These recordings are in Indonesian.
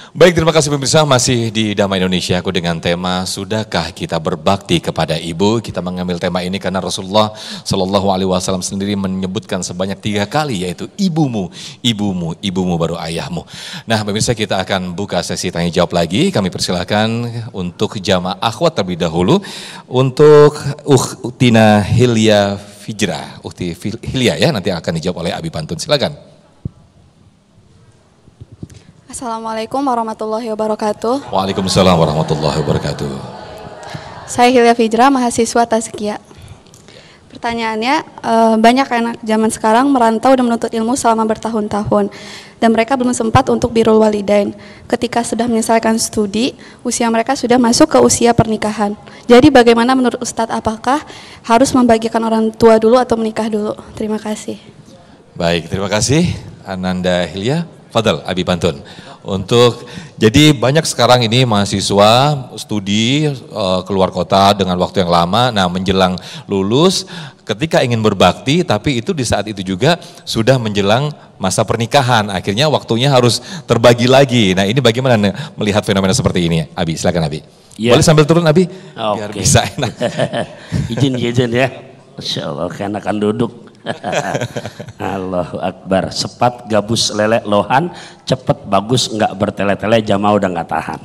Baik, terima kasih pemirsa, masih di Damai Indonesia aku dengan tema Sudahkah kita berbakti kepada ibu. Kita mengambil tema ini karena Rasulullah Shallallahu Alaihi Wasallam sendiri menyebutkan sebanyak 3 kali, yaitu ibumu, ibumu, ibumu baru ayahmu. Nah pemirsa, kita akan buka sesi tanya jawab lagi. Kami persilahkan untuk jamaah akhwat terlebih dahulu. Untuk Tina Hilya Fijra, Ukti Hilya ya, nanti akan dijawab oleh Abi Pantun, silakan. Assalamualaikum warahmatullahi wabarakatuh. Waalaikumsalam warahmatullahi wabarakatuh. Saya Hilya Fijra, mahasiswa Taskia. Pertanyaannya, banyak anak zaman sekarang merantau dan menuntut ilmu selama bertahun-tahun, dan mereka belum sempat untuk birrul walidain. Ketika sudah menyelesaikan studi, usia mereka sudah masuk ke usia pernikahan. Jadi bagaimana menurut Ustadz, apakah harus membagikan orang tua dulu atau menikah dulu? Terima kasih. Baik, terima kasih Ananda Hilya. Fadal, Abi Pantun. Jadi banyak sekarang ini mahasiswa studi keluar kota dengan waktu yang lama. Nah menjelang lulus, ketika ingin berbakti, tapi itu di saat itu juga sudah menjelang masa pernikahan. Akhirnya waktunya harus terbagi lagi. Nah ini bagaimana melihat fenomena seperti ini, Abi? Silakan Abi. Ya. Boleh sambil turun Abi, biar bisa enak. Izin ya. Masya Allah, keenakan duduk. Allahu Akbar. Sepat gabus lelek lohan, cepet bagus nggak bertele-tele, jamaah udah nggak tahan.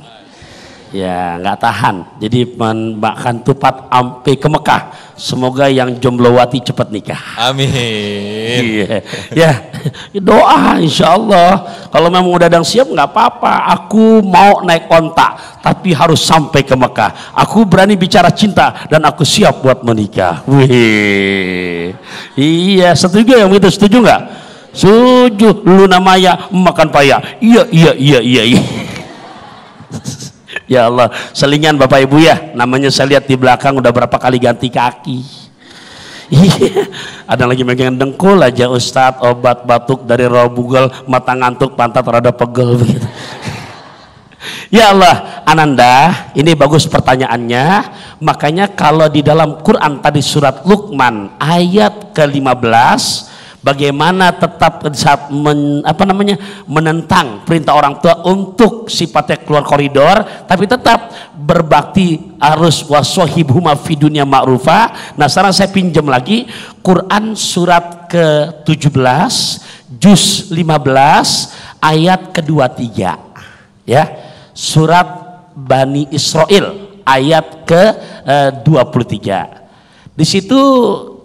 Ya nggak tahan. Jadi makan tupat ampe ke Mekah. Semoga yang jomblowati cepat nikah. Amin. Iya. Ya doa insya Allah. Kalau memang udah ada yang siap nggak apa-apa. Aku mau naik onta, tapi harus sampai ke Mekah. Aku berani bicara cinta dan aku siap buat menikah. Wih. Iya, setuju yang itu, setuju nggak? Setuju. Luna Maya makan paya. Iya. Ya Allah, selingan Bapak Ibu ya, namanya saya lihat di belakang udah berapa kali ganti kaki. Iya, ada lagi megang dengkul aja Ustadz, obat batuk dari roh bugel, mata ngantuk, pantat rada pegel begitu. Ya Allah, Ananda, ini bagus pertanyaannya. Makanya kalau di dalam Quran tadi surat Luqman ayat ke-15, bagaimana tetap saat menentang perintah orang tua untuk sifatnya keluar koridor, tapi tetap berbakti harus waswahibhuma fi dunya ma'rufa. Nah sekarang saya pinjam lagi Quran surat ke-17 juz 15 ayat ke-23 ya, surat Bani Israel ayat ke-23. Di situ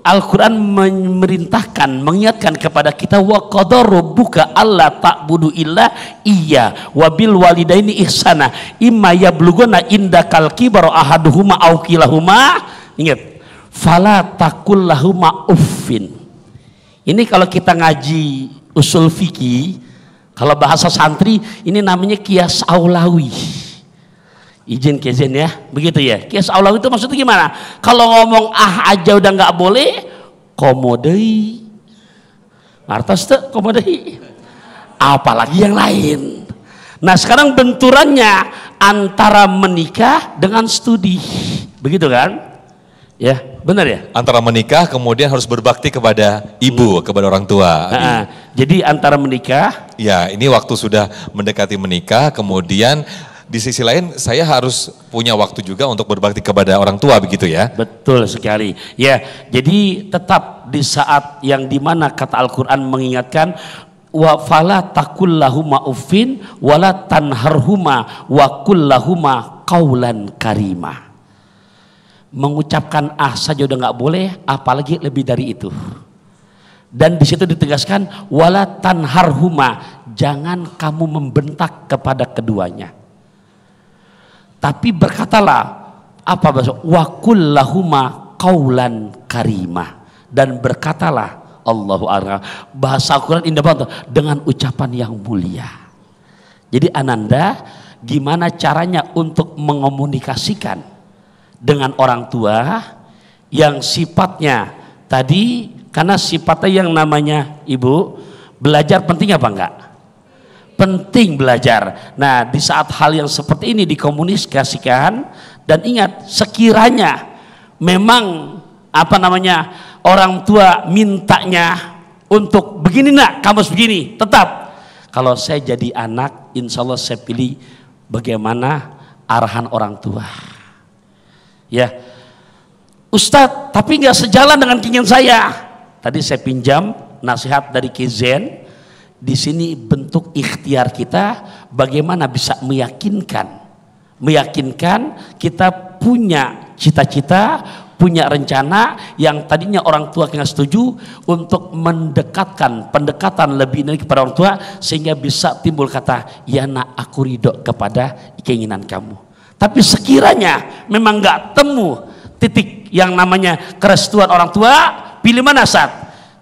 Al-Quran memerintahkan, mengingatkan kepada kita, wa qadara rabbuka alla ta'budu illa iya wa bil walidaini ihsana imma yablughuna indakal kibara ahaduhuma aw kilahuma. Ingat, fala taqul lahuma uffin. Ini kalau kita ngaji usul fikih, kalau bahasa santri ini namanya kias aulawi. Izin kezen ya, begitu ya. Kias aulawi itu maksudnya gimana? Kalau ngomong aja udah nggak boleh, komodei, ngartos tuh komodei, apalagi yang lain. Nah sekarang benturannya antara menikah dengan studi, begitu kan? Ya, benar ya. Antara menikah kemudian harus berbakti kepada ibu, kepada orang tua. Jadi antara menikah, ya ini waktu sudah mendekati menikah, kemudian di sisi lain saya harus punya waktu juga untuk berbakti kepada orang tua, begitu ya? Betul sekali. Ya, jadi tetap di saat yang dimana kata Al-Quran mengingatkan, wa fala taqul lahuma uffin wala tanharhuma wa qul lahuma qaulan karima. Mengucapkan saja udah nggak boleh, apalagi lebih dari itu. Dan di situ ditegaskan wala tanharhuma, jangan kamu membentak kepada keduanya. Tapi berkatalah apa bahasa waqul lahuma qaulan karimah, dan berkatalah Allahu Akbar, bahasa Al-Quran indah banget, dengan ucapan yang mulia. Jadi Ananda, gimana caranya untuk mengomunikasikan dengan orang tua yang sifatnya tadi, karena sifatnya yang namanya ibu, belajar penting apa enggak? Penting belajar. Nah di saat hal yang seperti ini dikomunikasikan, dan ingat, sekiranya memang orang tua mintanya untuk begini nak, kamu begini, tetap Kalau saya jadi anak, insya Allah saya pilih bagaimana arahan orang tua. Ya, Ustadz, tapi nggak sejalan dengan keinginan saya. Tadi saya pinjam nasihat dari Kizen. Di sini bentuk ikhtiar kita, bagaimana bisa meyakinkan kita punya cita-cita, punya rencana yang tadinya orang tua nggak setuju, untuk pendekatan lebih dari kepada orang tua, sehingga bisa timbul kata, ya nak, aku ridho kepada keinginan kamu. Tapi sekiranya memang nggak temu titik yang namanya kerestuan orang tua, pilih mana saat?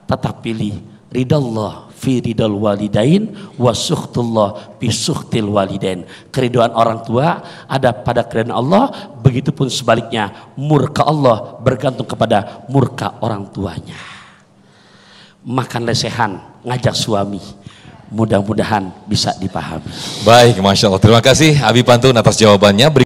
Tetap pilih ridallah fi ridal walidain wa sukhtullah fi sukhtil walidain. Keridhaan orang tua ada pada keridhaan Allah, begitupun sebaliknya murka Allah bergantung kepada murka orang tuanya. Makan lesehan, ngajak suami, mudah-mudahan bisa dipahami. Baik, Masya Allah. Terima kasih Abi Pantun atas jawabannya.